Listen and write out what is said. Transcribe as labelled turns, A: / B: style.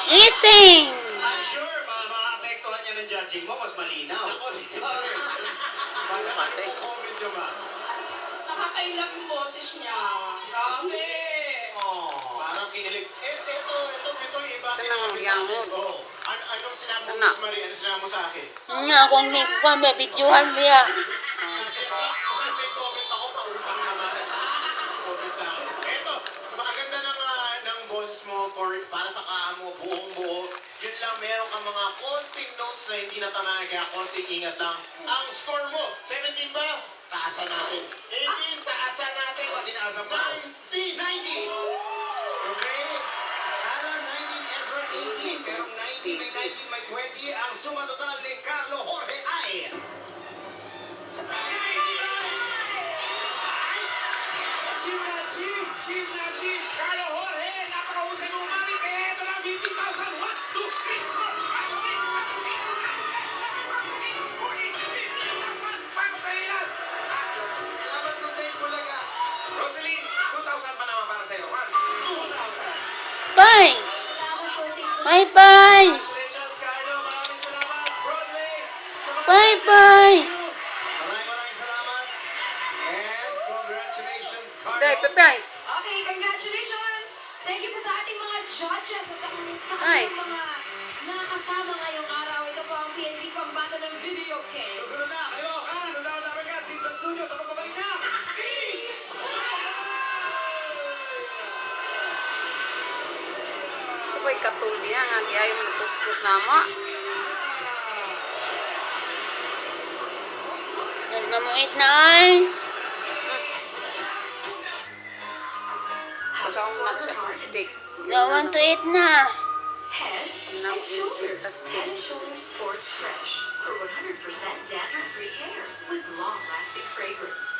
A: Eating!
B: I'm sure, maapektuhan niya ng judging mo, mas malinaw.
C: Ako, sorry. Paano comment nyo, ma'am?
D: Nakakailang yung boses niya. Grabe.
C: Oh, parang kinilig. Ito, Pitoy, iba
A: Ito
C: sinabi
A: nang
C: sa
A: yang
C: akin.
A: mo.
C: Oh, anong sinabi mo,
A: Ano?
C: Miss Marie? Ano sinabi mo sa akin?
A: Nga, kung may videohan niya.
C: May comment ako, pautang naman. Comment sa akin. Ito, maganda ng boses mo para sa kaha mo, buong-buo. Yun lang, meron ka mga konting notes na hindi natamaan, kaya konting ingat lang. Ang score mo, 17 ba? Taasan natin. 18, taasan natin.
B: Tinaasan mo.
C: 19!
B: 90! Okay? Kala 19, Ezra 18. Pero 90 may 19 may 20. Ang suma total ni Carlo Jorge ay... Chief na Chief! Carlo Jorge! Napakahusay mong umamit. Kaya ito na 50,000. 1, 2, 3, 4, 5, 6, 7, 8, 9, 10, 11, 12, 13, 14, 15,000. Para sa ilan? Salamat po sa Bulaga. Rosaline, 2,000 pa naman para sa'yo. 2,000.
A: Bye! Bye-bye!
B: Congratulations, Carlo. Maraming salamat. Broadway. Sa mga
A: Bye-bye!
B: Maraming salamat. And congratulations, Carlo.
A: Bye-bye!
D: Okay, congratulations! Thank you po sa ating mga judges sa
A: Ay.
D: ating mga nakasama ngayong araw. Ito po ang PNP pambato ng video game.
B: Susunod na, kayo, kanan, nandang namin ka, sa studio, sa pagbabalik na.
A: Sabay katuli nga, ayaw mo napustos na mo. Nagmamuit na ay. Pagkaong na sa plastic. No want to eat na.
E: Head and shoulders. Head and Shoulders Sports Fresh for 100% dandruff-free hair with long-lasting fragrance.